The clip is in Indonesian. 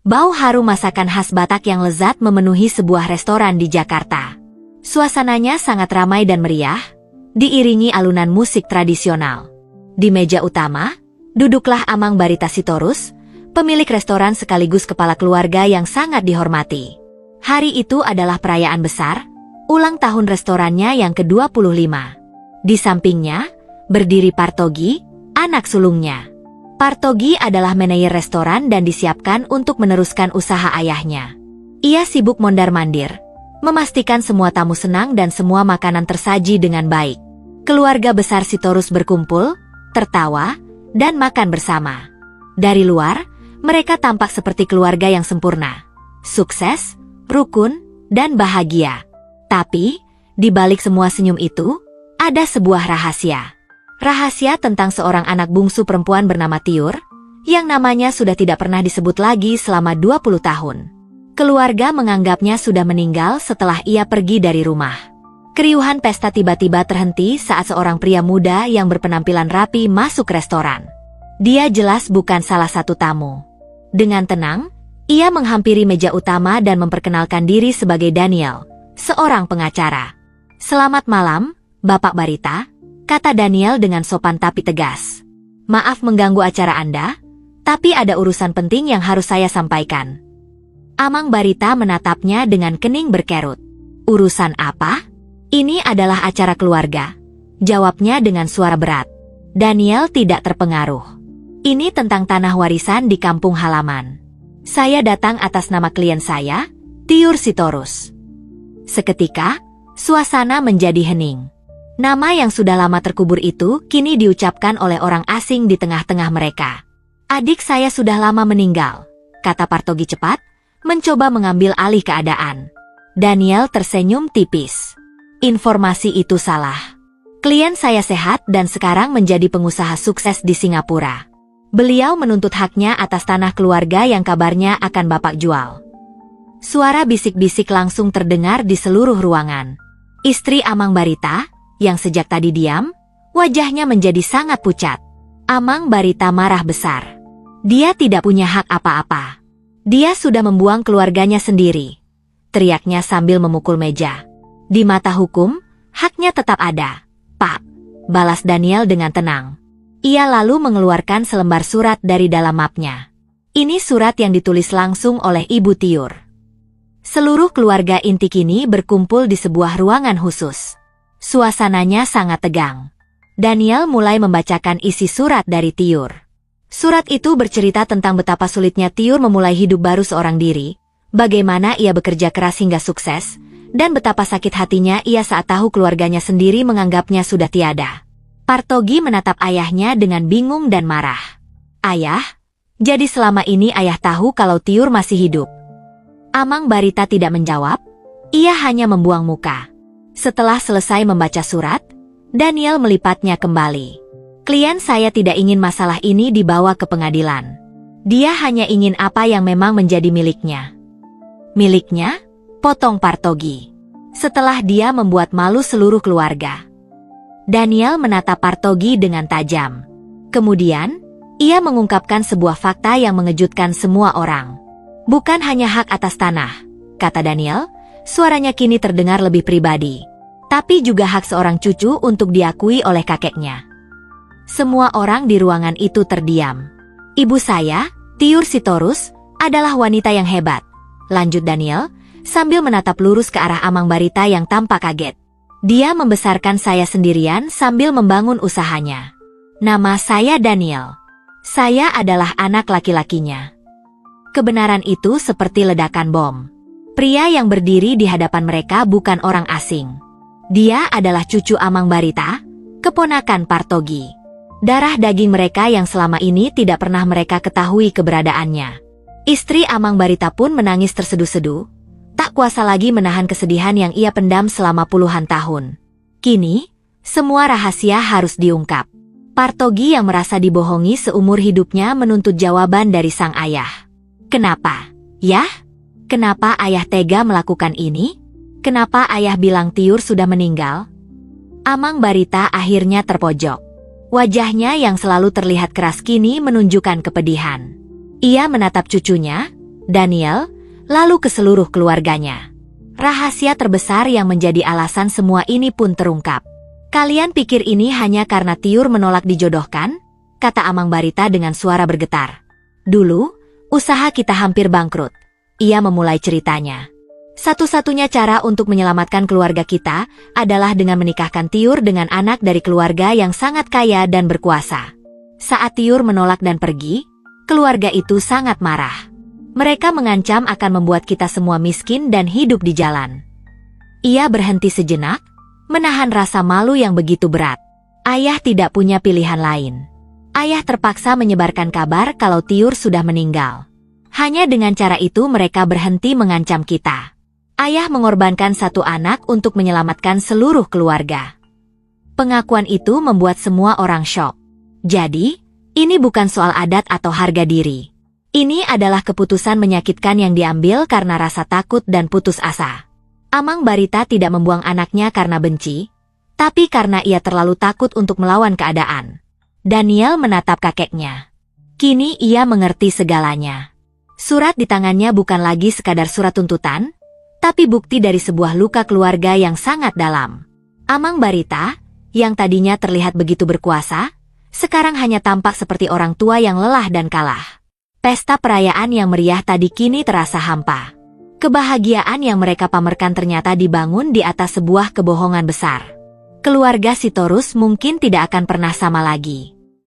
Bau harum masakan khas Batak yang lezat memenuhi sebuah restoran di Jakarta. Suasananya sangat ramai dan meriah, diiringi alunan musik tradisional. Di meja utama, duduklah Amang Barita Sitorus, pemilik restoran sekaligus kepala keluarga yang sangat dihormati. Hari itu adalah perayaan besar, ulang tahun restorannya yang ke-25. Di sampingnya, berdiri Partogi, anak sulungnya. Partogi adalah manajer restoran dan disiapkan untuk meneruskan usaha ayahnya. Ia sibuk mondar-mandir, memastikan semua tamu senang dan semua makanan tersaji dengan baik. Keluarga besar Sitorus berkumpul, tertawa, dan makan bersama. Dari luar, mereka tampak seperti keluarga yang sempurna, sukses, rukun, dan bahagia. Tapi, di balik semua senyum itu, ada sebuah rahasia. Rahasia tentang seorang anak bungsu perempuan bernama Tiur, yang namanya sudah tidak pernah disebut lagi selama 20 tahun. Keluarga menganggapnya sudah meninggal setelah ia pergi dari rumah. Keriuhan pesta tiba-tiba terhenti saat seorang pria muda yang berpenampilan rapi masuk restoran. Dia jelas bukan salah satu tamu. Dengan tenang, ia menghampiri meja utama dan memperkenalkan diri sebagai Daniel, seorang pengacara. "Selamat malam, Bapak Barita," kata Daniel dengan sopan tapi tegas. "Maaf mengganggu acara Anda, tapi ada urusan penting yang harus saya sampaikan." Amang Barita menatapnya dengan kening berkerut. "Urusan apa?" "Ini adalah acara keluarga," jawabnya dengan suara berat. Daniel tidak terpengaruh. "Ini tentang tanah warisan di kampung halaman. Saya datang atas nama klien saya, Tiur Sitorus." Seketika, suasana menjadi hening. Nama yang sudah lama terkubur itu kini diucapkan oleh orang asing di tengah-tengah mereka. "Adik saya sudah lama meninggal," kata Partogi cepat, mencoba mengambil alih keadaan. Daniel tersenyum tipis. "Informasi itu salah. Klien saya sehat dan sekarang menjadi pengusaha sukses di Singapura. Beliau menuntut haknya atas tanah keluarga yang kabarnya akan Bapak jual." Suara bisik-bisik langsung terdengar di seluruh ruangan. Istri Amang Barita, yang sejak tadi diam, wajahnya menjadi sangat pucat. Amang Barita marah besar. Dia tidak punya hak apa-apa. Dia sudah membuang keluarganya sendiri, teriaknya sambil memukul meja. "Di mata hukum, haknya tetap ada, Pak," balas Daniel dengan tenang. Ia lalu mengeluarkan selembar surat dari dalam mapnya. Ini surat yang ditulis langsung oleh Ibu Tiur. Seluruh keluarga inti kini berkumpul di sebuah ruangan khusus. Suasananya sangat tegang. Daniel mulai membacakan isi surat dari Tiur. Surat itu bercerita tentang betapa sulitnya Tiur memulai hidup baru seorang diri, bagaimana ia bekerja keras hingga sukses, dan betapa sakit hatinya ia saat tahu keluarganya sendiri menganggapnya sudah tiada. Partogi menatap ayahnya dengan bingung dan marah. "Ayah, jadi selama ini ayah tahu kalau Tiur masih hidup?" Amang Barita tidak menjawab, ia hanya membuang muka. Setelah selesai membaca surat, Daniel melipatnya kembali. "Klien saya tidak ingin masalah ini dibawa ke pengadilan. Dia hanya ingin apa yang memang menjadi miliknya." "Miliknya?" potong Partogi. "Setelah dia membuat malu seluruh keluarga." Daniel menatap Partogi dengan tajam. Kemudian, ia mengungkapkan sebuah fakta yang mengejutkan semua orang. "Bukan hanya hak atas tanah," kata Daniel, suaranya kini terdengar lebih pribadi, "tapi juga hak seorang cucu untuk diakui oleh kakeknya." Semua orang di ruangan itu terdiam. "Ibu saya, Tiur Sitorus, adalah wanita yang hebat," lanjut Daniel, sambil menatap lurus ke arah Amang Barita yang tampak kaget. "Dia membesarkan saya sendirian sambil membangun usahanya. Nama saya Daniel. Saya adalah anak laki-lakinya." Kebenaran itu seperti ledakan bom. Pria yang berdiri di hadapan mereka bukan orang asing. Dia adalah cucu Amang Barita, keponakan Partogi. Darah daging mereka yang selama ini tidak pernah mereka ketahui keberadaannya. Istri Amang Barita pun menangis terseduh-seduh, tak kuasa lagi menahan kesedihan yang ia pendam selama puluhan tahun. Kini, semua rahasia harus diungkap. Partogi yang merasa dibohongi seumur hidupnya menuntut jawaban dari sang ayah. "Kenapa? Yah? Kenapa ayah tega melakukan ini? Kenapa ayah bilang Tiur sudah meninggal?" Amang Barita akhirnya terpojok. Wajahnya yang selalu terlihat keras kini menunjukkan kepedihan. Ia menatap cucunya, Daniel, lalu ke seluruh keluarganya. Rahasia terbesar yang menjadi alasan semua ini pun terungkap. Kalian pikir ini hanya karena Tiur menolak dijodohkan? Kata Amang Barita dengan suara bergetar. Dulu, usaha kita hampir bangkrut. Ia memulai ceritanya. Satu-satunya cara untuk menyelamatkan keluarga kita adalah dengan menikahkan Tiur dengan anak dari keluarga yang sangat kaya dan berkuasa. Saat Tiur menolak dan pergi, keluarga itu sangat marah. Mereka mengancam akan membuat kita semua miskin dan hidup di jalan. Ia berhenti sejenak, menahan rasa malu yang begitu berat. Ayah tidak punya pilihan lain. Ayah terpaksa menyebarkan kabar kalau Tiur sudah meninggal. Hanya dengan cara itu mereka berhenti mengancam kita. Ayah mengorbankan satu anak untuk menyelamatkan seluruh keluarga. Pengakuan itu membuat semua orang syok. Jadi, ini bukan soal adat atau harga diri. Ini adalah keputusan menyakitkan yang diambil karena rasa takut dan putus asa. Amang Barita tidak membuang anaknya karena benci, tapi karena ia terlalu takut untuk melawan keadaan. Daniel menatap kakeknya. Kini ia mengerti segalanya. Surat di tangannya bukan lagi sekadar surat tuntutan, tapi bukti dari sebuah luka keluarga yang sangat dalam. Amang Barita, yang tadinya terlihat begitu berkuasa, sekarang hanya tampak seperti orang tua yang lelah dan kalah. Pesta perayaan yang meriah tadi kini terasa hampa. Kebahagiaan yang mereka pamerkan ternyata dibangun di atas sebuah kebohongan besar. Keluarga Sitorus mungkin tidak akan pernah sama lagi.